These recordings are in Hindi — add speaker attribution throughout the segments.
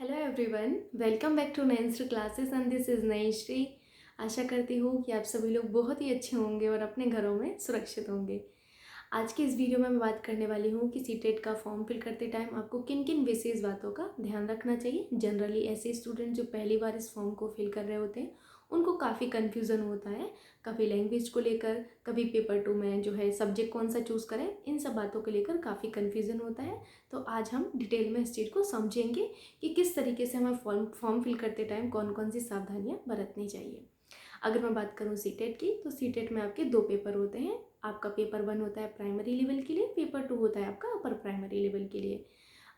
Speaker 1: Hello everyone, welcome back to Nayanshree classes and this is Nayanshree. आशा करती हूँ कि आप सभी लोग बहुत ही अच्छे होंगे और अपने घरों में सुरक्षित होंगे। आज की इस वीडियो में मैं बात करने वाली हूँ कि सीटेट का फॉर्म फिल करते टाइम आपको किन किन विशेष बातों का ध्यान रखना चाहिए। जनरली ऐसे स्टूडेंट जो पहली बार इस फॉर्म को फिल कर रहे होते हैं उनको काफ़ी कन्फ्यूज़न होता है, कभी लैंग्वेज को लेकर, कभी पेपर 2 में जो है सब्जेक्ट कौन सा चूज़ करें, इन सब बातों को लेकर काफ़ी कन्फ्यूज़न होता है। तो आज हम डिटेल में इस चीज़ को समझेंगे कि किस तरीके से हमें फॉर्म फिल करते टाइम कौन कौन सी सावधानियाँ बरतनी चाहिए। अगर मैं बात करूँ सीटेट की, तो सीटेट में आपके 2 पेपर होते हैं। आपका पेपर 1 होता है प्राइमरी लेवल के लिए, पेपर 2 होता है आपका अपर प्राइमरी लेवल के लिए।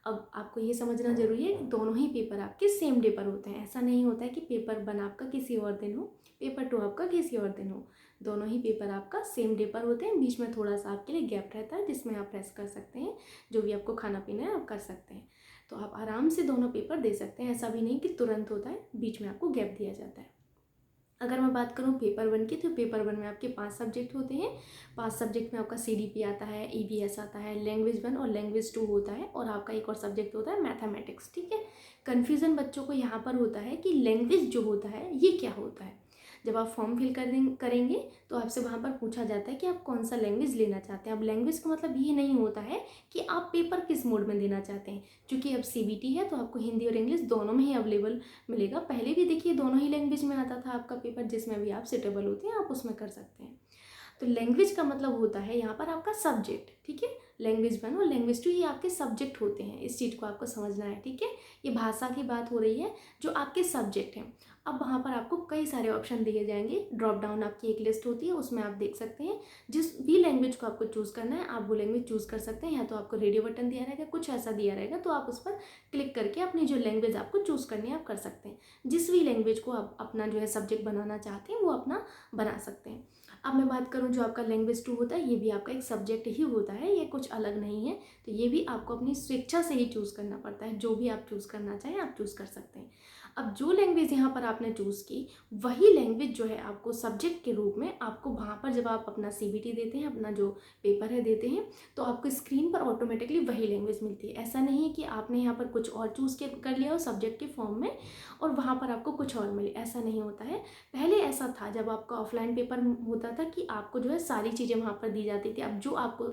Speaker 1: अब आपको ये समझना ज़रूरी है कि दोनों ही पेपर आपके सेम डे पर होते हैं। ऐसा नहीं होता है कि पेपर 1 आपका किसी और दिन हो, पेपर 2 आपका किसी और दिन हो। दोनों ही पेपर आपका सेम डे पर होते हैं। बीच में थोड़ा सा आपके लिए गैप रहता है जिसमें आप रेस्ट कर सकते हैं, जो भी आपको खाना पीना है आप कर सकते हैं। तो आप आराम से दोनों पेपर दे सकते हैं। ऐसा भी नहीं कि तुरंत होता है, बीच में आपको गैप दिया जाता है। अगर मैं बात करूँ पेपर 1 की, तो पेपर 1 में आपके 5 सब्जेक्ट होते हैं। 5 सब्जेक्ट में आपका CDP आता है, EVS आता है, लैंग्वेज 1 और लैंग्वेज 2 होता है, और आपका एक और सब्जेक्ट होता है मैथमेटिक्स। ठीक है। कन्फ्यूज़न बच्चों को यहाँ पर होता है कि लैंग्वेज जो होता है ये क्या होता है। जब आप फॉर्म फिल करेंगे तो आपसे वहाँ पर पूछा जाता है कि आप कौन सा लैंग्वेज लेना चाहते हैं। अब लैंग्वेज का मतलब ये नहीं होता है कि आप पेपर किस मोड में देना चाहते हैं। क्योंकि अब CBT है तो आपको हिंदी और इंग्लिश दोनों में ही अवेलेबल मिलेगा। पहले भी देखिए दोनों ही लैंग्वेज में आता था आपका पेपर, जिसमें भी आप सुटेबल होते हैं आप उसमें कर सकते हैं। तो लैंग्वेज का मतलब होता है यहाँ पर आपका सब्जेक्ट। ठीक है। लैंग्वेज 1 और लैंग्वेज 2 ये आपके सब्जेक्ट होते हैं। इस चीज़ को आपको समझना है। ठीक है। ये भाषा की बात हो रही है, जो आपके सब्जेक्ट हैं। अब वहाँ पर आपको कई सारे ऑप्शन दिए जाएंगे। ड्रॉप डाउन आपकी एक लिस्ट होती है, उसमें आप देख सकते हैं जिस भी लैंग्वेज को आपको चूज़ करना है आप वो लैंग्वेज चूज़ कर सकते हैं। या तो आपको रेडियो बटन दिया रहेगा, कुछ ऐसा दिया रहेगा, तो आप उस पर क्लिक करके अपनी जो लैंग्वेज आपको चूज़ करनी है आप कर सकते हैं। जिस भी लैंग्वेज को आप अपना जो है सब्जेक्ट बनाना चाहते हैं वो अपना बना सकते हैं। अब मैं बात करूँ जो आपका लैंग्वेज 2 होता है, ये भी आपका एक सब्जेक्ट ही होता है, ये कुछ अलग नहीं है। तो ये भी आपको अपनी स्वेच्छा से ही चूज़ करना पड़ता है। जो भी आप चूज़ करना चाहें आप चूज़ कर सकते हैं। अब जो लैंग्वेज यहाँ पर आपने चूज़ की, वही लैंग्वेज जो है आपको सब्जेक्ट के रूप में आपको वहाँ पर जब आप अपना CBT देते हैं, अपना जो पेपर है देते हैं, तो आपको स्क्रीन पर ऑटोमेटिकली वही लैंग्वेज मिलती है। ऐसा नहीं है कि आपने यहाँ पर कुछ और चूज़ कर लिया हो सब्जेक्ट के फॉर्म में और वहाँ पर आपको कुछ और मिले, ऐसा नहीं होता है। पहले ऐसा था जब आपका ऑफलाइन पेपर होता था कि आपको जो है सारी चीज़ें वहाँ पर दी जाती थी। अब जो आपको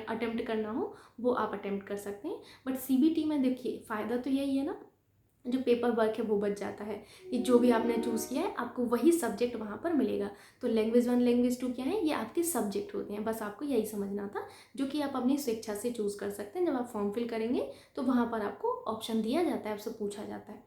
Speaker 1: अटेम्प्ट करना हो वो आप अटेम्प्ट कर सकते हैं। बट CBT में देखिए फ़ायदा तो यही है ना, जो पेपर वर्क है वो बच जाता है कि जो भी आपने चूज़ किया है आपको वही सब्जेक्ट वहाँ पर मिलेगा। तो लैंग्वेज 1 लैंग्वेज 2 क्या है, ये आपके सब्जेक्ट होते हैं। बस आपको यही समझना था, जो कि आप अपनी स्वेच्छा से चूज़ कर सकते हैं। जब आप फॉर्म फिल करेंगे तो वहाँ पर आपको ऑप्शन दिया जाता है, आपसे पूछा जाता है।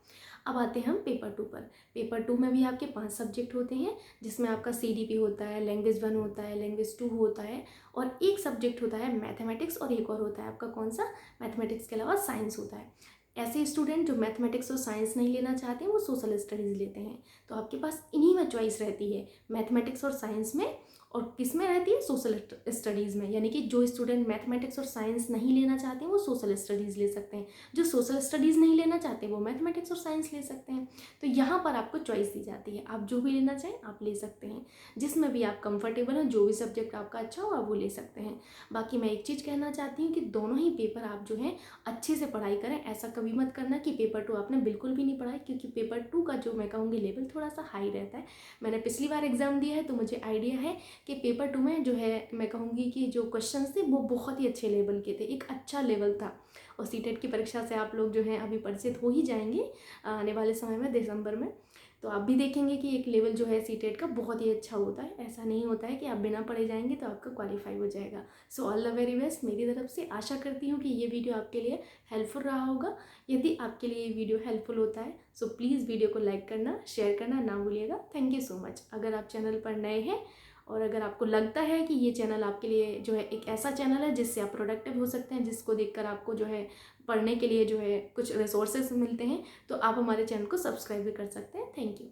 Speaker 1: अब आते हैं हम पेपर 2 पर। पेपर 2 में भी आपके 5 सब्जेक्ट होते हैं, जिसमें आपका CDP होता है, लैंग्वेज 1 होता है, लैंग्वेज 2 होता है, और एक सब्जेक्ट होता है मैथमेटिक्स, और एक और होता है आपका कौन सा, मैथमेटिक्स के अलावा साइंस होता है। ऐसे स्टूडेंट जो मैथमेटिक्स और साइंस नहीं लेना चाहते हैं वो सोशल स्टडीज़ लेते हैं। तो आपके पास इन्हीं में चॉइस रहती है, मैथमेटिक्स और साइंस में, और किस में रहती है, सोशल स्टडीज़ में। यानी कि जो स्टूडेंट मैथमेटिक्स और साइंस नहीं लेना चाहते हैं वो सोशल स्टडीज़ ले सकते हैं, जो सोशल स्टडीज़ नहीं लेना चाहते वो मैथमेटिक्स और साइंस ले सकते हैं। तो यहाँ पर आपको चॉइस दी जाती है, आप जो भी लेना चाहें आप ले सकते हैं, जिसमें भी आप कंफर्टेबल हो, जो भी सब्जेक्ट आपका अच्छा हो आप वो ले सकते हैं। बाकी मैं एक चीज़ कहना चाहती हूँ कि दोनों ही पेपर आप जो है अच्छे से पढ़ाई करें। ऐसा कभी मत करना कि पेपर 2 आपने बिल्कुल भी नहीं पढ़ाई, क्योंकि पेपर 2 का जो मैं कहूँगी लेवल थोड़ा सा हाई रहता है। मैंने पिछली बार एग्ज़ाम दिया है तो मुझे आइडिया है कि पेपर 2 में जो है मैं कहूँगी कि जो क्वेश्चंस थे वो बहुत ही अच्छे लेवल के थे, एक अच्छा लेवल था। और सीटेट की परीक्षा से आप लोग जो हैं अभी परिचित हो ही जाएंगे आने वाले समय में, दिसंबर में। तो आप भी देखेंगे कि एक लेवल जो है सीटेट का बहुत ही अच्छा होता है। ऐसा नहीं होता है कि आप बिना पढ़े जाएंगे तो आपका क्वालिफाई हो जाएगा। So all the very best मेरी तरफ से। आशा करती हूँ कि ये वीडियो आपके लिए हेल्पफुल रहा होगा। यदि आपके लिए ये वीडियो हेल्पफुल होता है सो प्लीज़ वीडियो को लाइक करना, शेयर करना ना भूलिएगा। Thank you so much. अगर आप चैनल पर नए हैं और अगर आपको लगता है कि ये चैनल आपके लिए जो है एक ऐसा चैनल है जिससे आप प्रोडक्टिव हो सकते हैं, जिसको देखकर आपको जो है पढ़ने के लिए जो है कुछ रिसोर्सेज मिलते हैं, तो आप हमारे चैनल को सब्सक्राइब भी कर सकते हैं। Thank you.